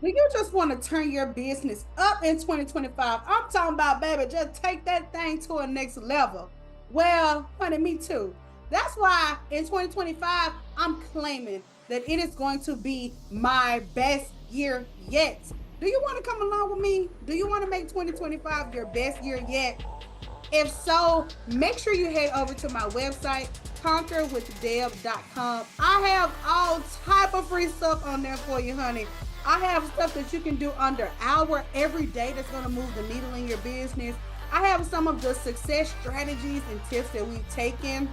Do you just want to turn your business up in 2025? I'm talking about, baby, just take that thing to a next level. Well, honey, me too. That's why in 2025, I'm claiming that it is going to be my best year yet. Do you want to come along with me? Do you want to make 2025 your best year yet? If so, make sure you head over to my website, conquerwithdeb.com. I have all type of free stuff on there for you, honey. I have stuff that you can do under hour every day that's going to move the needle in your business. I have some of the success strategies and tips that we've taken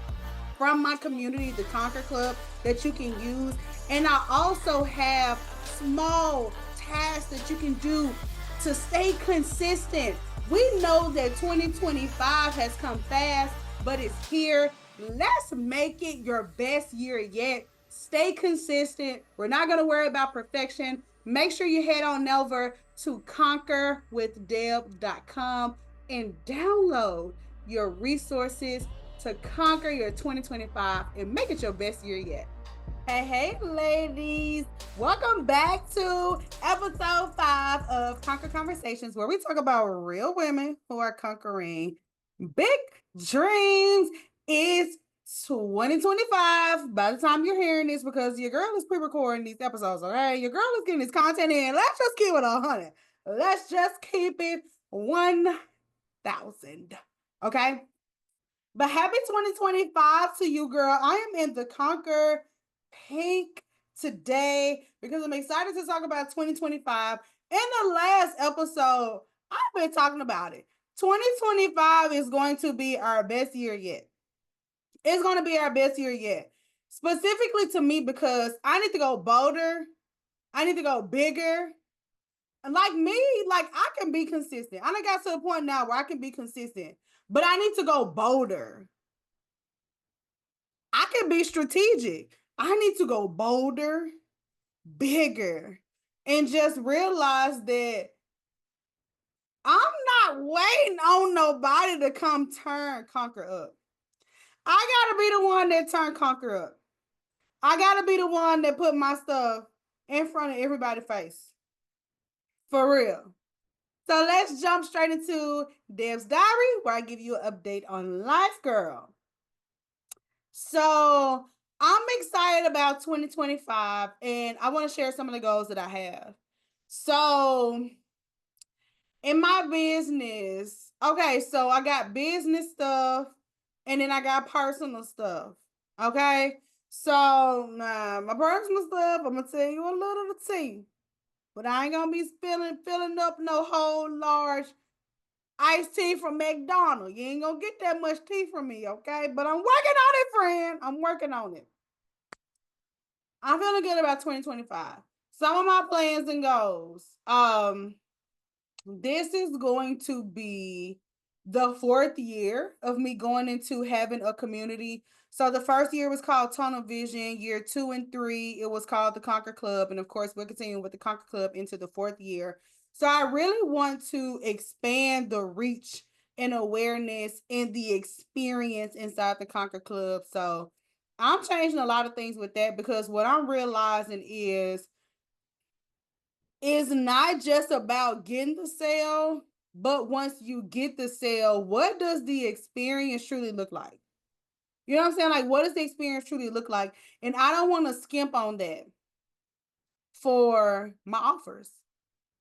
from my community, the Conquer Club, that you can use. And I also have small tasks that you can do to stay consistent. We know that 2025 has come fast, but it's here. Let's make it your best year yet. Stay consistent. We're not going to worry about perfection. Make sure you head on over to conquerwithdeb.com and download your resources to conquer your 2025 and make it your best year yet. Hey, ladies. Welcome back to episode 5 of Conquer Conversations, where we talk about real women who are conquering big dreams. It's 2025 by the time you're hearing this, because your girl is pre-recording these episodes, okay? Your girl is getting this content in. Let's just keep it 100. Let's just keep it 1,000, okay? But happy 2025 to you, girl. I am in the Conquer pink today because I'm excited to talk about 2025. In the last episode, I've been talking about it. 2025 is going to be our best year yet. It's going to be our best year yet. Specifically to me, because I need to go bolder. I need to go bigger. And like me, like I can be consistent. I done got to a point now where I can be consistent, but I need to go bolder. I can be strategic. I need to go bolder, bigger, and just realize that I'm not waiting on nobody to come turn Conquer up. I gotta be the one that turn Conquer up. I gotta be the one that put my stuff in front of everybody's face. For real. So let's jump straight into Deb's Diary, where I give you an update on life, girl. So I'm excited about 2025, and I want to share some of the goals that I have. So in my business, okay, so I got business stuff and then I got personal stuff. Okay. So my personal stuff, I'm gonna tell you a little of the tea. But I ain't gonna be filling up no whole large iced tea from McDonald's. You ain't gonna get that much tea from me, okay? But I'm working on it, friend. I'm working on it. I'm feeling good about 2025. Some of my plans and goals. This is going to be the 4th year of me going into having a community. So the first year was called Tunnel Vision. Year 2 and 3, it was called the Conquer Club. And of course, we're continuing with the Conquer Club into the 4th year. So I really want to expand the reach and awareness and the experience inside the Conquer Club. So I'm changing a lot of things with that, because what I'm realizing is not just about getting the sale, but once you get the sale, what does the experience truly look like? You know what I'm saying? Like, what does the experience truly look like? And I don't want to skimp on that for my offers.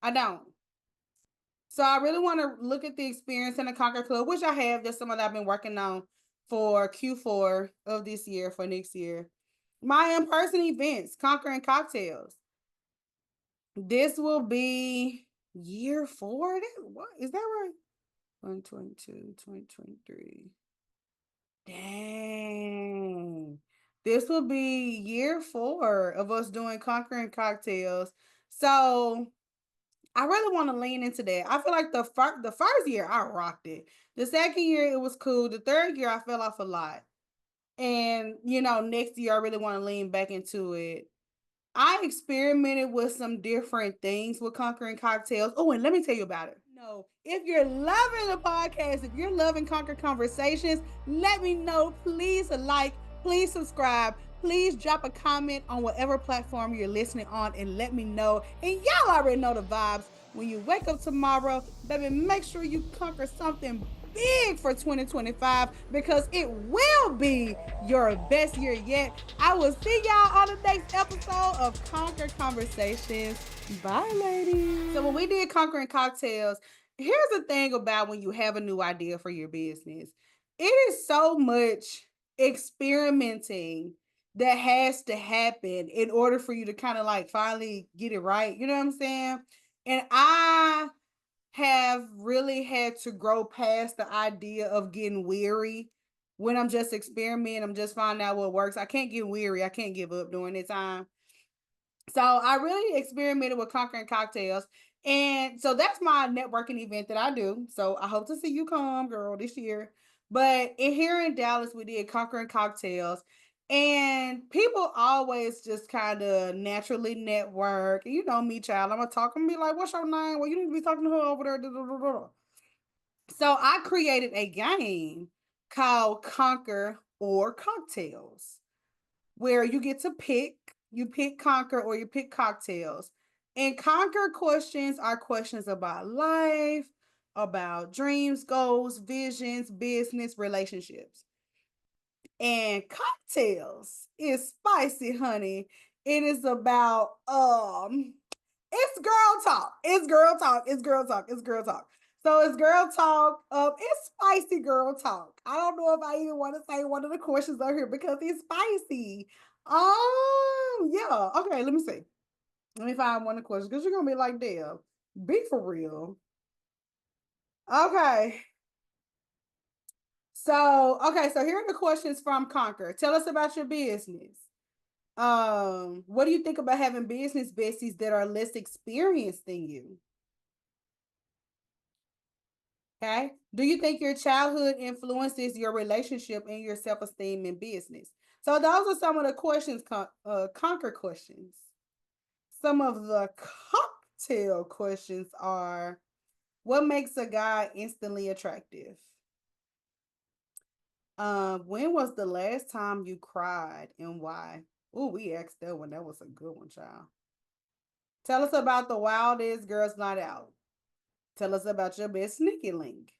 I don't. So I really want to look at the experience in the Conquer Club, which I have. That's something that I've been working on for Q4 of this year, for next year. My in-person events, Conquering Cocktails. This will be year 4. What is that right? 122, 2023. Dang. This will be year 4 of us doing Conquering Cocktails. So I really want to lean into that. I feel like the first year I rocked it. The second year it was cool. The third year I fell off a lot. And next year I really want to lean back into it. I experimented with some different things with Conquering Cocktails. Oh, and let me tell you about it. No, if you're loving the podcast, if you're loving Conquer Conversations, let me know. Please like, please subscribe, please drop a comment on whatever platform you're listening on and let me know. And y'all already know the vibes. When you wake up tomorrow, baby, make sure you conquer something big for 2025 because it will be your best year yet. I will see y'all on the next episode of Conquer Conversations. Bye, ladies. So, when we did Conquering Cocktails, here's the thing about when you have a new idea for your business, it is so much experimenting that has to happen in order for you to kind of like finally get it right. You know what I'm saying? And I have really had to grow past the idea of getting weary when I'm just experimenting. I'm just finding out what works. I can't get weary. I can't give up during that time. So I really experimented with Conquering Cocktails. And so that's my networking event that I do. So I hope to see you come, girl, this year. But here in Dallas, we did Conquering Cocktails. And people always just kind of naturally network. You know me, child. I'm going to talk and be like, what's your name? Well, you need to be talking to her over there. So I created a game called Conquer or Cocktails where you get to pick. You pick Conquer or you pick Cocktails. And Conquer questions are questions about life, about dreams, goals, visions, business, relationships. And Cocktails is spicy, honey. It is about it's girl talk. It's girl talk. It's girl talk. It's girl talk. So it's girl talk. It's spicy girl talk. I don't know if I even want to say one of the questions on here because it's spicy. Yeah. Okay, let me see. Let me find one of the questions because you're gonna be like, damn, be for real. Okay. So here are the questions from Conquer. Tell us about your business. What do you think about having business besties that are less experienced than you? Okay. Do you think your childhood influences your relationship and your self-esteem in business? So those are some of the questions, Conquer questions. Some of the cocktail questions are, what makes a guy instantly attractive? When was the last time you cried and why? Oh, we asked that one. That was a good one, child. Tell us about the wildest girls night out. Tell us about your best sneaky link.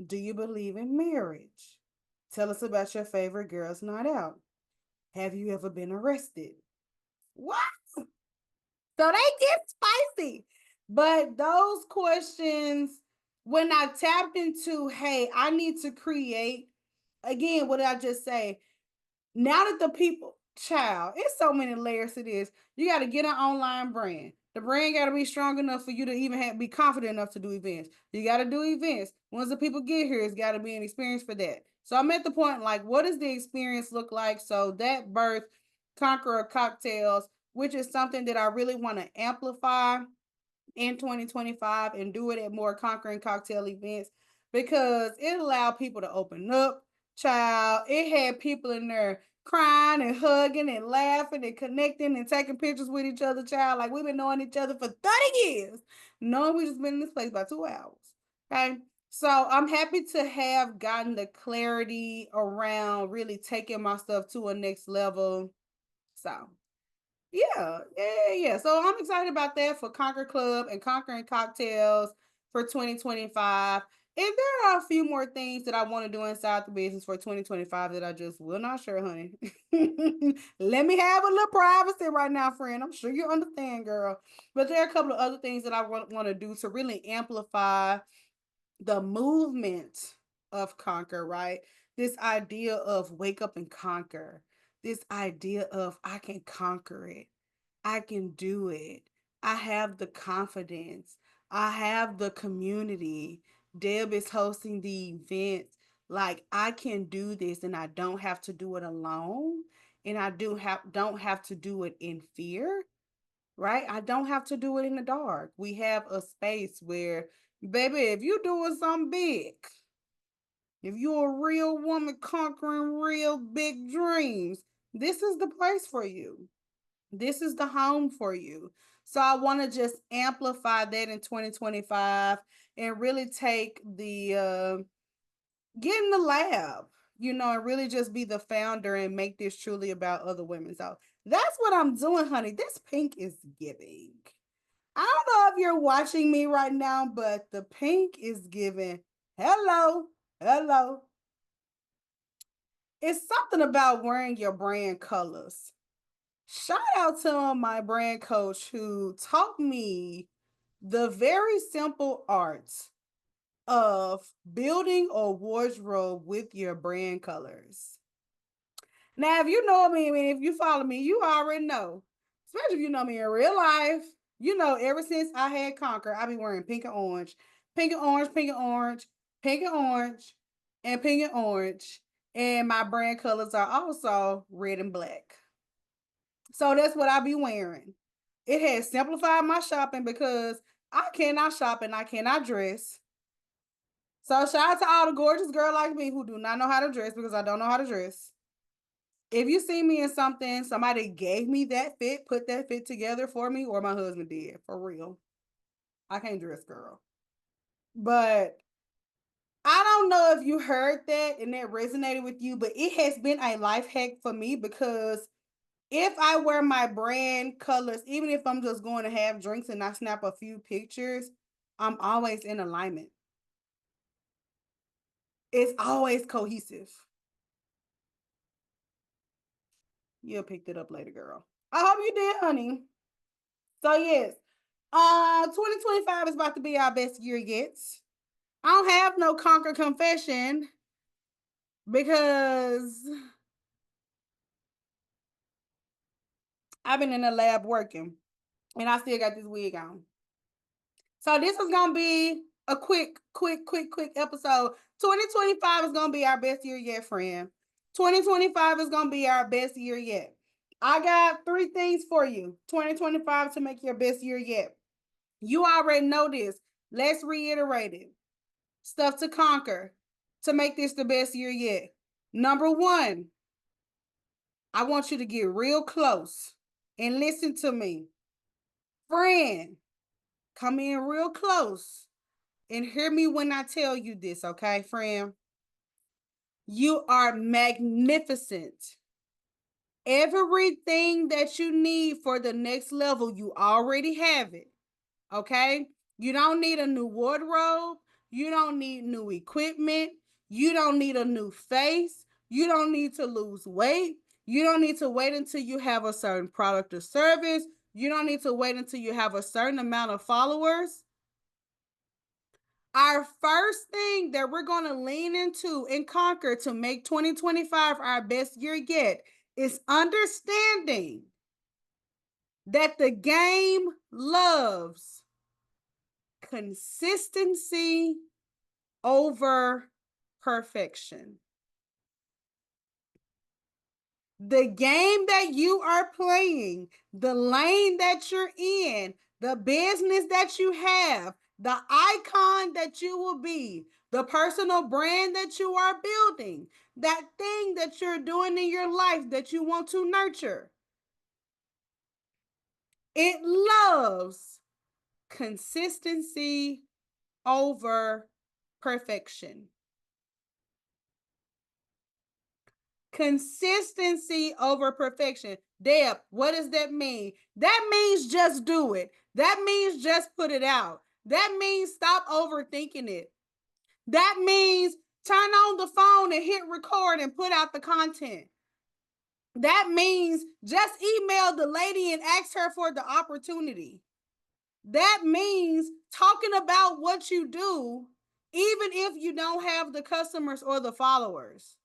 Do you believe in marriage? Tell us about your favorite girls night out. Have you ever been arrested? What? So they get spicy. But those questions, when I tapped into, hey, I need to create, again, what did I just say? Now that the people, child, it's so many layers to this. You got to get an online brand. The brand got to be strong enough for you to even be confident enough to do events. You got to do events. Once the people get here, it's got to be an experience for that. So I'm at the point like, what does the experience look like? So that birth Conqueror Cocktails, which is something that I really want to amplify in 2025 and do it at more Conquering Cocktail events because it allowed people to open up. Child, it had people in there crying and hugging and laughing and connecting and taking pictures with each other, child. Like we've been knowing each other for 30 years. Knowing we just been in this place about 2 hours. Okay. So I'm happy to have gotten the clarity around really taking my stuff to a next level. So yeah. So I'm excited about that for Conquer Club and Conquering Cocktails for 2025. And there are a few more things that I want to do inside the business for 2025 that I just will not share, honey. Let me have a little privacy right now, friend. I'm sure you understand, girl. But there are a couple of other things that I want to do to really amplify the movement of Conquer, right? This idea of wake up and conquer. This idea of I can conquer it. I can do it. I have the confidence. I have the community. Deb is hosting the event. Like I can do this and I don't have to do it alone. And I don't have to do it in fear, right? I don't have to do it in the dark. We have a space where, baby, if you're doing something big, if you're a real woman conquering real big dreams, this is the place for you. This is the home for you. So I want to just amplify that in 2025 and really take the get in the lab. and really just be the founder and make this truly about other women. So that's what I'm doing, honey. This pink is giving. I don't know if you're watching me right now, but the pink is giving. Hello, hello. It's something about wearing your brand colors. Shout out to my brand coach who taught me the very simple art of building a wardrobe with your brand colors. Now, if you know me, I mean, if you follow me, you already know. Especially if you know me in real life, ever since I had Conquer, I've been wearing pink and orange, pink and orange, pink and orange, pink and orange, and pink and orange. And my brand colors are also red and black. So that's what I be wearing. It has simplified my shopping because I cannot shop and I cannot dress. So shout out to all the gorgeous girl like me who do not know how to dress because I don't know how to dress. If you see me in something, somebody gave me that fit, put that fit together for me, or my husband did, for real. I can't dress, girl. But I don't know if you heard that and that resonated with you, but it has been a life hack for me because if I wear my brand colors, even if I'm just going to have drinks and I snap a few pictures, I'm always in alignment. It's always cohesive. You'll pick it up later, girl. I hope you did, honey. So yes, 2025 is about to be our best year yet. I don't have no conquer confession because I've been in the lab working and I still got this wig on. So this is gonna be a quick episode. 2025 is gonna be our best year yet, friend. 2025 is gonna be our best year yet. I got 3 things for you. 2025 to make your best year yet. You already know this. Let's reiterate it. Stuff to conquer to make this the best year yet. Number one, I want you to get real close and listen to me. Friend, come in real close and hear me when I tell you this, okay, friend? You are magnificent. Everything that you need for the next level, you already have it, okay? You don't need a new wardrobe. You don't need new equipment. You don't need a new face. You don't need to lose weight. You don't need to wait until you have a certain product or service. You don't need to wait until you have a certain amount of followers. Our first thing that we're going to lean into and conquer to make 2025 our best year yet is understanding that the game loves consistency over perfection. The game that you are playing, the lane that you're in, the business that you have, the icon that you will be, the personal brand that you are building, that thing that you're doing in your life that you want to nurture. It loves consistency over perfection. Consistency over perfection. Deb, what does that mean? That means just do it. That means just put it out. That means stop overthinking it. That means turn on the phone and hit record and put out the content. That means just email the lady and ask her for the opportunity. That means talking about what you do, even if you don't have the customers or the followers.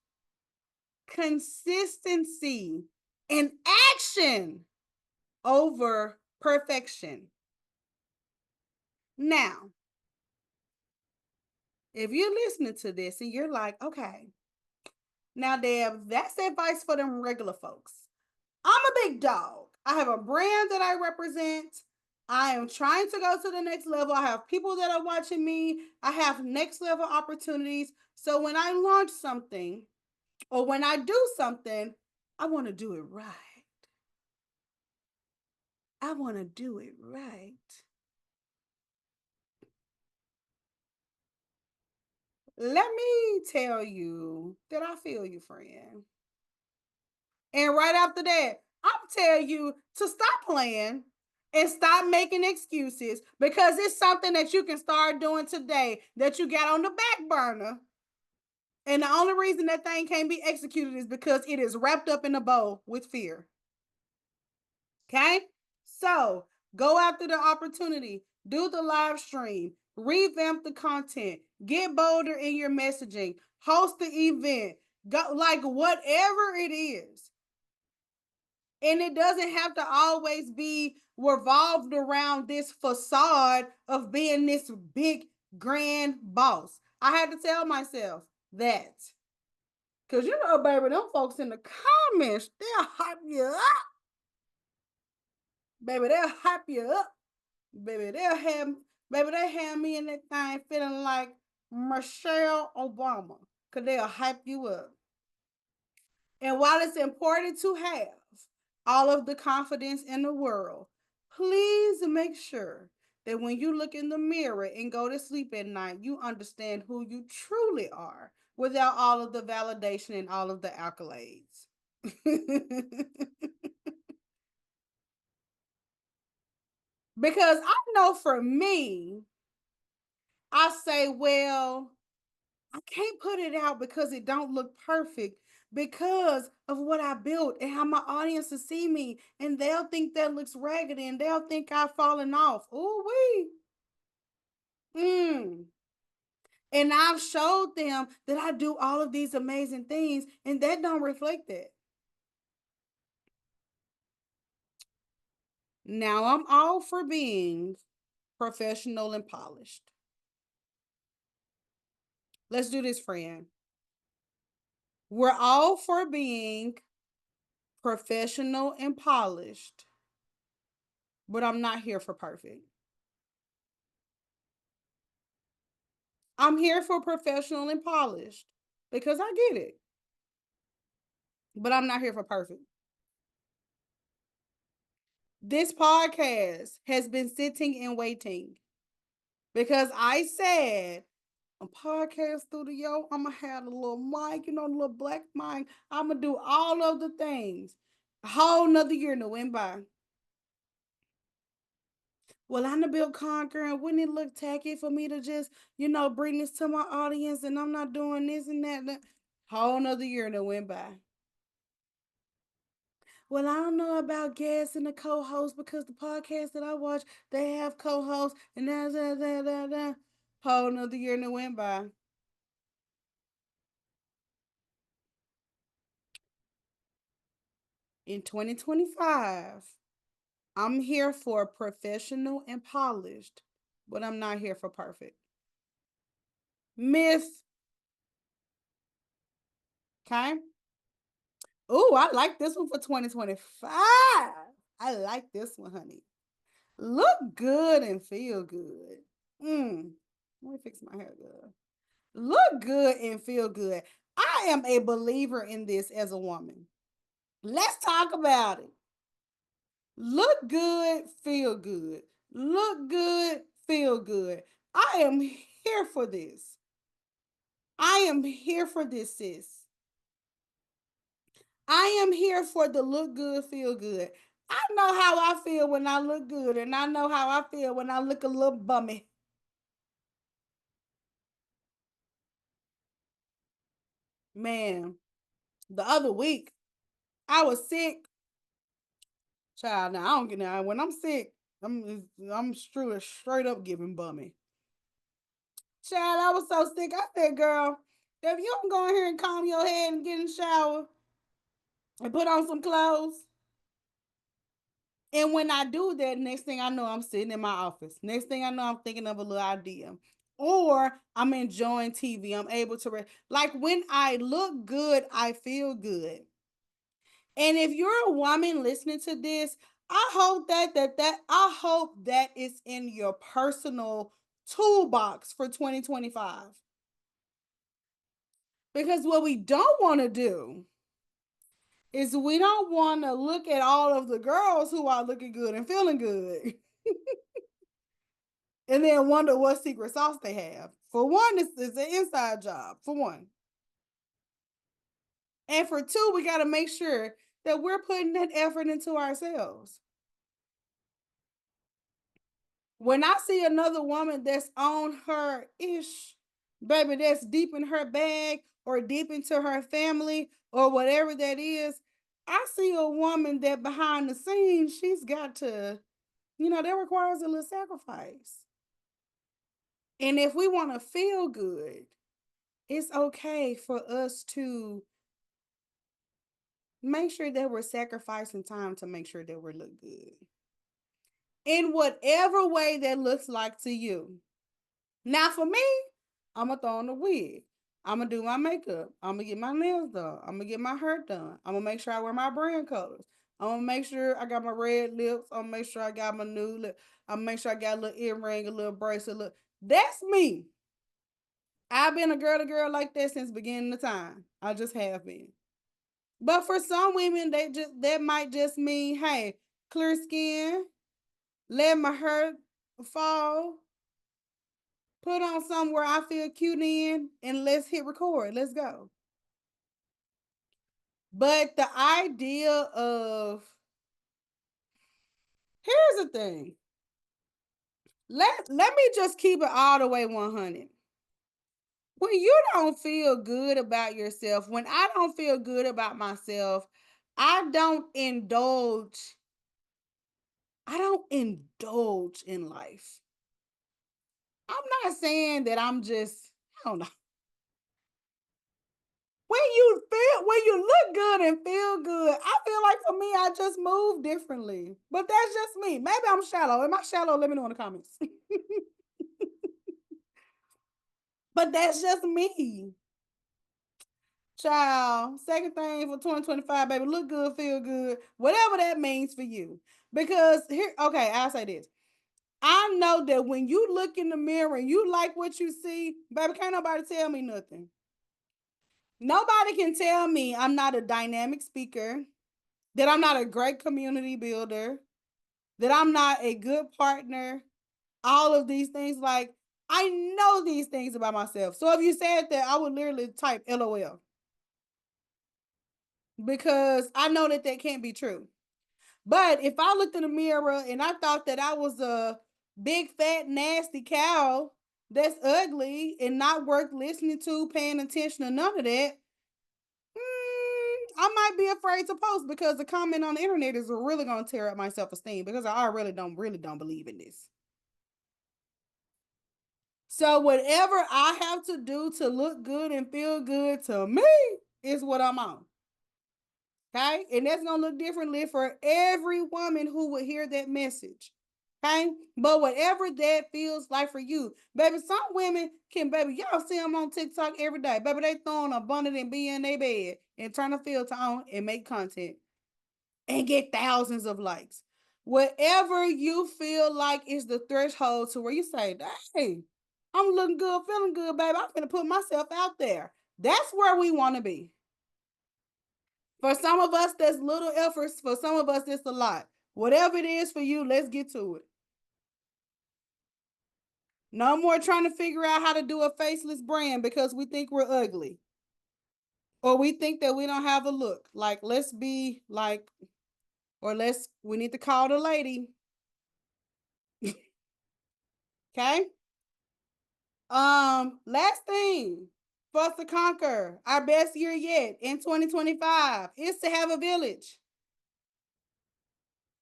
Consistency and action over perfection. Now, if you're listening to this and you're like, okay, now, Deb, that's advice for them regular folks. I'm a big dog. I have a brand that I represent. I am trying to go to the next level. I have people that are watching me. I have next level opportunities. So when I launch something or when I do something, I want to do it right. I want to do it right. Let me tell you that I feel you, friend. And right after that, I'm tell you to stop playing and stop making excuses because it's something that you can start doing today that you got on the back burner. And the only reason that thing can't be executed is because it is wrapped up in a bow with fear. Okay? So go after the opportunity, do the live stream, revamp the content, get bolder in your messaging, host the event, go like whatever it is. And it doesn't have to always be revolved around this facade of being this big grand boss. I had to tell myself that. Cause you know, baby, them folks in the comments, they'll hype you up. Baby, they'll hype you up. Baby, they have me in that thing feeling like Michelle Obama. Cause they'll hype you up. And while it's important to have all of the confidence in the world, please make sure that when you look in the mirror and go to sleep at night, you understand who you truly are without all of the validation and all of the accolades. Because I know for me, I say, well, I can't put it out because it don't look perfect because of what I built and how my audience will see me and they'll think that looks raggedy and they'll think I've fallen off. Ooh wee. And I've showed them that I do all of these amazing things and that don't reflect that. Now I'm all for being professional and polished. Let's do this, friend. We're all for being professional and polished, but I'm not here for perfect. I'm here for professional and polished because I get it, but I'm not here for perfect. This podcast has been sitting and waiting because I said a podcast studio, I'm gonna have a little mic, the little black mic. I'm gonna do all of the things. A whole nother year to went by. Well, I'm the Bill Conquer, and wouldn't it look tacky for me to just, bring this to my audience and I'm not doing this and that? Whole nother year that went by. Well, I don't know about guests and the co-host because the podcast that I watch, they have co-hosts and da. Whole another year that went by. In 2025, I'm here for professional and polished, but I'm not here for perfect. Myth, okay? Ooh, I like this one for 2025. I like this one, honey. Look good and feel good. Let me fix my hair good. Look good and feel good. I am a believer in this as a woman. Let's talk about it. Look good, feel good. Look good, feel good. I am here for this. I am here for this, sis. I am here for the look good, feel good. I know how I feel when I look good, and I know how I feel when I look a little bummy. Man, the other week, I was sick. Child, now I don't get now. When I'm sick, I'm straight up giving bummy. Child, I was so sick. I said, girl, if you don't go in here and calm your head and get in the shower and put on some clothes. And when I do that, next thing I know, I'm sitting in my office. Next thing I know, I'm thinking of a little idea. Or I'm enjoying TV. I'm able to like when I look good, I feel good. And if you're a woman listening to this, I hope I hope that is in your personal toolbox for 2025. Because what we don't want to do is we don't want to look at all of the girls who are looking good and feeling good and then wonder what secret sauce they have. For one, it's an inside job, for one. And for two, we got to make sure that we're putting that effort into ourselves. When I see another woman that's on her ish, baby, that's deep in her bag or deep into her family or whatever that is, I see a woman that behind the scenes, she's got to, that requires a little sacrifice. And if we want to feel good, it's okay for us to make sure that we're sacrificing time to make sure that we look good in whatever way that looks like to you. Now, for me, I'm gonna throw on a wig. I'm gonna do my makeup. I'm gonna get my nails done. I'm gonna get my hair done. I'm gonna make sure I wear my brand colors. I'm gonna make sure I got my red lips. I'm gonna make sure I got my new lip. I'm gonna make sure I got a little earring, a little bracelet. Look, that's me. I've been a girl to girl like that since beginning of time. I just have been. But for some women, that might just mean, hey, clear skin, let my hair fall, put on somewhere I feel cute in, and let's hit record. Let's go. But the idea of here's the thing. Let me just keep it all the way 100. When you don't feel good about yourself, when I don't feel good about myself, I don't indulge. I don't indulge in life. I'm not saying that I'm just, I don't know. When you look good and feel good, I feel like for me, I just move differently. But that's just me. Maybe I'm shallow. Am I shallow? Let me know in the comments. But that's just me. Child, second thing for 2025, baby, look good, feel good, whatever that means for you. Because here, okay, I'll say this. I know that when you look in the mirror and you like what you see, baby, can't nobody tell me nothing. Nobody can tell me I'm not a dynamic speaker, that I'm not a great community builder, that I'm not a good partner, all of these things. Like, I know these things about myself. So if you said that, I would literally type LOL because I know that that can't be true. But if I looked in the mirror and I thought that I was a big, fat, nasty cow that's ugly and not worth listening to, paying attention to none of that, I might be afraid to post because the comment on the internet is really going to tear up my self-esteem because I really don't believe in this. So whatever I have to do to look good and feel good to me is what I'm on. Okay? And that's going to look differently for every woman who would hear that message. Okay? But whatever that feels like for you, baby, some women can, baby, y'all see them on TikTok every day. Baby, they throwing a bundle and be in their bed and turn the filter on and make content and get thousands of likes. Whatever you feel like is the threshold to where you say, hey, I'm looking good, feeling good, baby. I'm going to put myself out there. That's where we want to be. For some of us, that's little efforts. For some of us, it's a lot. Whatever it is for you, let's get to it. No more trying to figure out how to do a faceless brand because we think we're ugly. Or we think that we don't have a look. Like, let's be like, or we need to call the lady. Okay? Last thing for us to conquer our best year yet in 2025 is to have a village.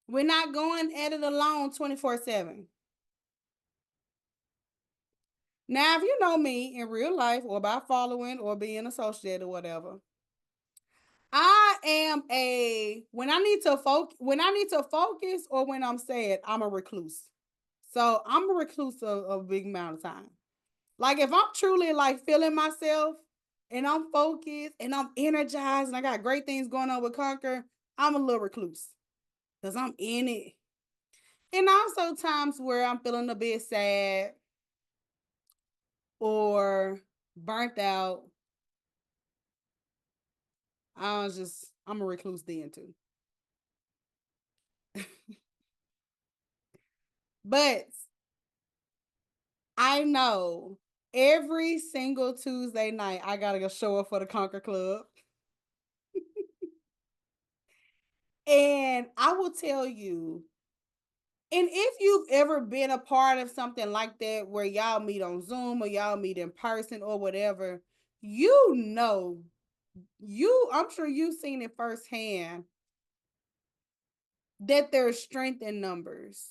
We're not going at it alone 24/7. Now, if you know me in real life or by following or being associated or whatever, I am when I need to focus or when I'm sad, I'm a recluse. So I'm a recluse of a big amount of time. Like if I'm truly like feeling myself and I'm focused and I'm energized and I got great things going on with Conquer, I'm a little recluse because I'm in it. And also times where I'm feeling a bit sad or burnt out. I'm a recluse then too. But I know every single Tuesday night I gotta go show up for the Conquer Club. And I will tell you, and if you've ever been a part of something like that where y'all meet on Zoom or y'all meet in person or whatever, you know, I'm sure you've seen it firsthand that there's strength in numbers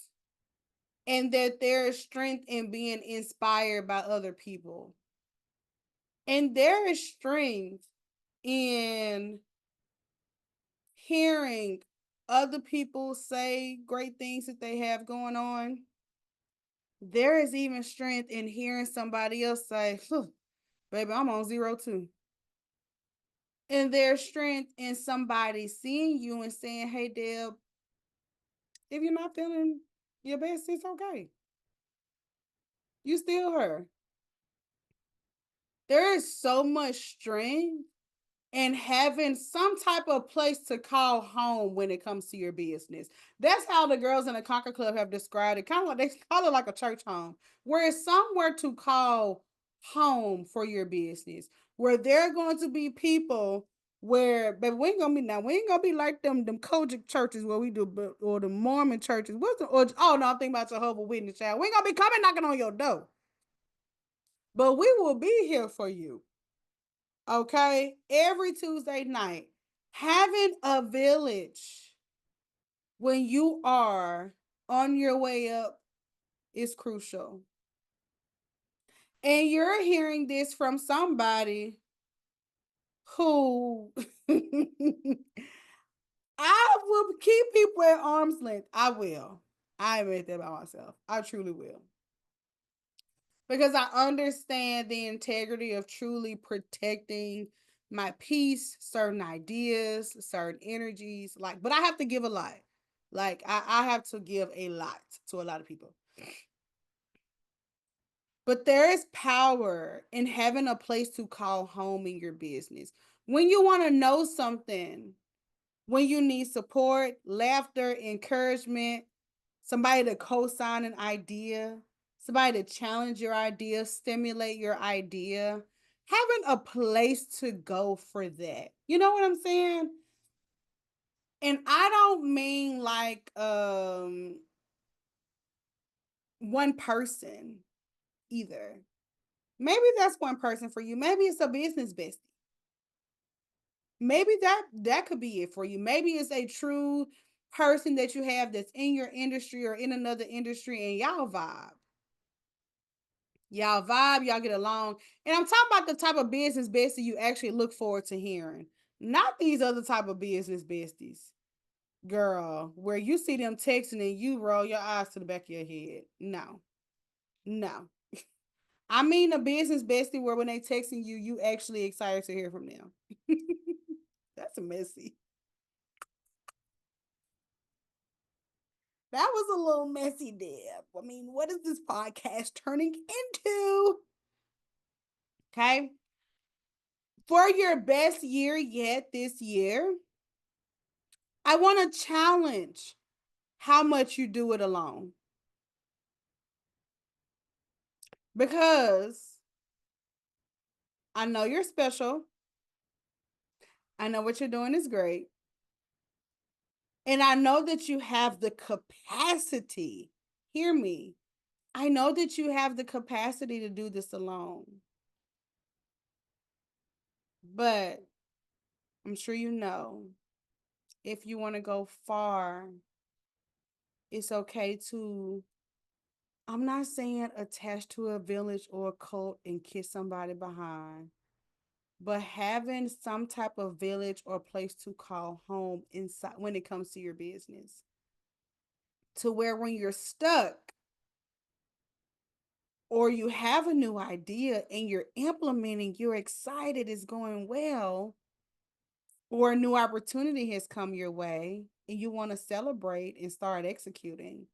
and that there is strength in being inspired by other people. And there is strength in hearing other people say great things that they have going on. There is even strength in hearing somebody else say, baby, I'm on zero too. And there's strength in somebody seeing you and saying, hey, Deb, if you're not feeling your best, it's okay. You still her. There is so much strength and having some type of place to call home when it comes to your business. That's how the girls in the Conquer Club have described it. Kind of like they call it like a church home, where it's somewhere to call home for your business, where there are going to be people where, but we ain't gonna be like them Kojic churches where we do, or the Mormon churches. Oh no, I'm thinking about Jehovah Witness, child. We ain't gonna be coming knocking on your door, but we will be here for you. Okay, every Tuesday night, having a village when you are on your way up is crucial. And you're hearing this from somebody who I will keep people at arm's length. I will. I admit that by myself. I truly will. Because I understand the integrity of truly protecting my peace, certain ideas, certain energies. Like, but I have to give a lot. Like, I have to give a lot to a lot of people. But there is power in having a place to call home in your business. When you want to know something, when you need support, laughter, encouragement, somebody to co-sign an idea, somebody to challenge your idea, stimulate your idea, having a place to go for that. You know what I'm saying? And I don't mean like one person either. Maybe that's one person for you. Maybe it's a business bestie. Maybe that could be it for you. Maybe it's a true person that you have that's in your industry or in another industry and y'all vibe. Y'all vibe, y'all get along. And I'm talking about the type of business bestie you actually look forward to hearing. Not these other type of business besties. Girl, where you see them texting and you roll your eyes to the back of your head. No. No. I mean a business bestie where when they texting you, you actually excited to hear from them. That's messy. That was a little messy, Deb. I mean, what is this podcast turning into? Okay. For your best year yet this year, I want to challenge how much you do it alone. Because I know you're special. I know what you're doing is great. And I know that you have the capacity. Hear me. I know that you have the capacity to do this alone. But I'm sure you know if you want to go far, it's okay to, I'm not saying attach to a village or a cult and kiss somebody behind, but having some type of village or place to call home inside when it comes to your business. To where when you're stuck or you have a new idea and you're implementing, you're excited, it's going well, or a new opportunity has come your way and you want to celebrate and start executing.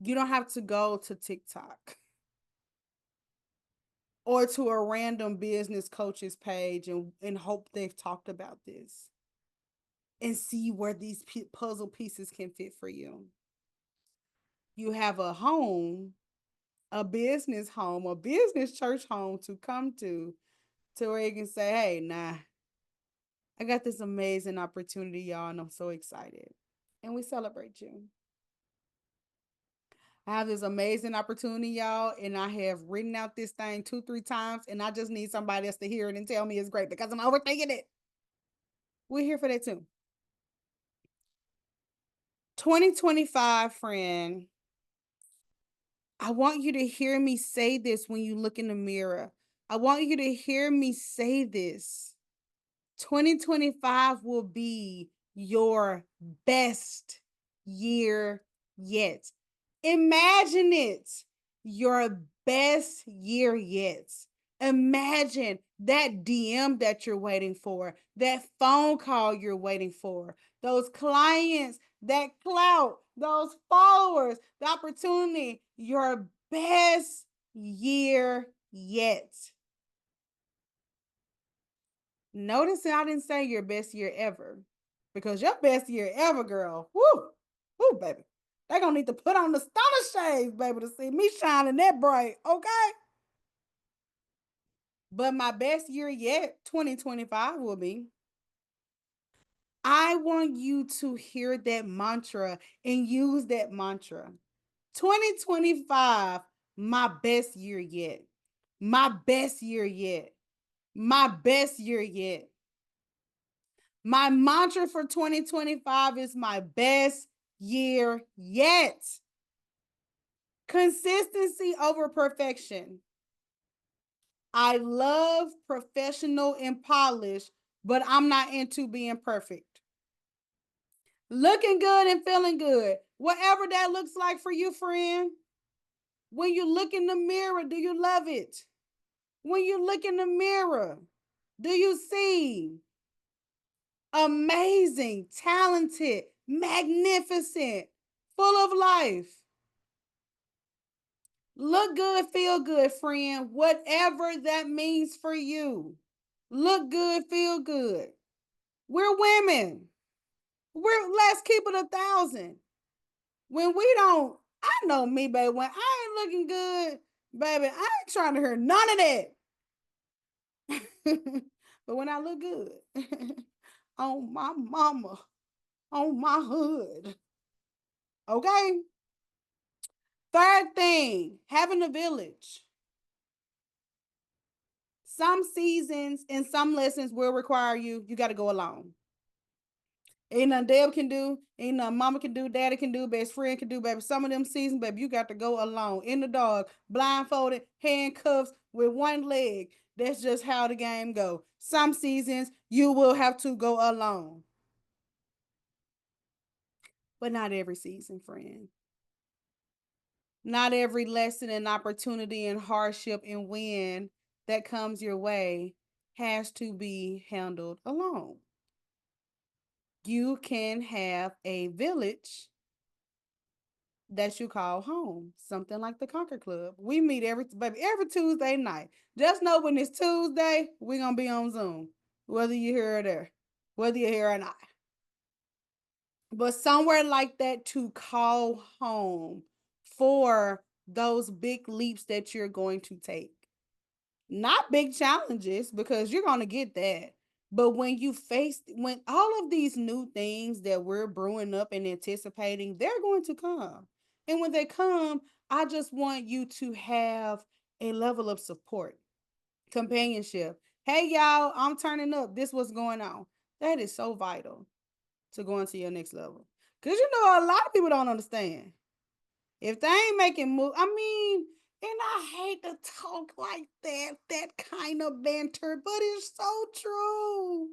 You don't have to go to TikTok or to a random business coach's page and hope they've talked about this and see where these puzzle pieces can fit for you. You have a home a business home, a business church home to come to where you can say, hey, nah, I got this amazing opportunity, y'all, and I'm so excited. And we celebrate you. I have this amazing opportunity, y'all, and I have written out this thing 2, 3 times, and I just need somebody else to hear it and tell me it's great because I'm overthinking it. We're here for that too. 2025, friend, I want you to hear me say this when you look in the mirror. I want you to hear me say this. 2025 will be your best year yet. Imagine it, your best year yet. Imagine that DM that you're waiting for, that phone call you're waiting for, those clients, that clout, those followers, the opportunity, your best year yet. Notice that I didn't say your best year ever, because your best year ever, girl, woo, woo, baby. They gonna need to put on the stunner shades, baby, to see me shining that bright, okay? But my best year yet, 2025, will be. I want you to hear that mantra and use that mantra. 2025, my best year yet. My best year yet. My best year yet. My mantra for 2025 is my best year yet. Consistency over perfection. I love professional and polished, but I'm not into being perfect. Looking good and feeling good, whatever that looks like for you, friend. When you look in the mirror, do you love it? When you look in the mirror, do you see amazing, talented, magnificent, full of life? Look good, feel good, friend, whatever that means for you. Look good, feel good. We're women. Let's keep it 1,000. When we don't, I know me, baby, when I ain't looking good, baby, I ain't trying to hear none of that. But when I look good, on my mama, on my hood, okay? Third thing, having a village. Some seasons and some lessons will require you got to go alone. Ain't nothing Deb can do, ain't nothing mama can do, daddy can do, best friend can do, baby. Some of them seasons, baby, you got to go alone, in the dark, blindfolded, handcuffs with one leg. That's just how the game go. Some seasons you will have to go alone. But not every season, friend. Not every lesson and opportunity and hardship and win that comes your way has to be handled alone. You can have a village that you call home, something like the Conquer Club. We meet every Tuesday night. Just know when it's Tuesday, we're gonna be on Zoom, whether you're here or there, whether you're here or not. But somewhere like that to call home for those big leaps that you're going to take. Not big challenges, because you're going to get that. But when all of these new things that we're brewing up and anticipating, they're going to come. And when they come, I just want you to have a level of support, companionship. Hey, y'all, I'm turning up. This what's going on. That is so vital to go into your next level. Because you know, a lot of people don't understand. If they ain't making move, I mean, and I hate to talk like that kind of banter, but it's so true.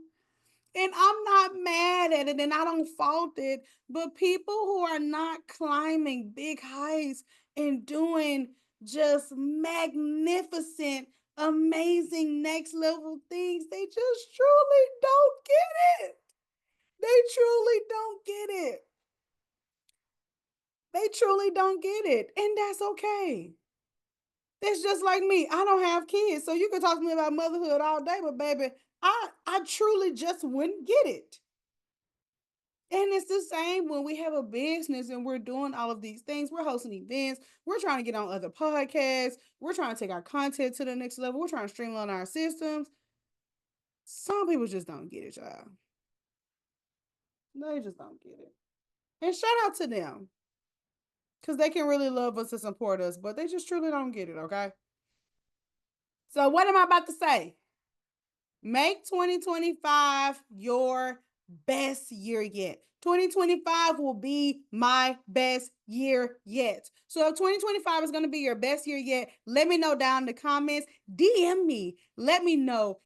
And I'm not mad at it and I don't fault it, but people who are not climbing big heights and doing just magnificent, amazing next level things, they just truly don't get it. They truly don't get it. They truly don't get it. And that's okay. That's just like me. I don't have kids. So you can talk to me about motherhood all day, but baby, I truly just wouldn't get it. And it's the same when we have a business and we're doing all of these things. We're hosting events. We're trying to get on other podcasts. We're trying to take our content to the next level. We're trying to streamline our systems. Some people just don't get it, y'all. They just don't get it. And shout out to them because they can really love us and support us, but they just truly don't get it, okay? So, what am I about to say? Make 2025 your best year yet. 2025 will be my best year yet. So if 2025 is going to be your best year yet, let me know down in the comments. DM me. Let me know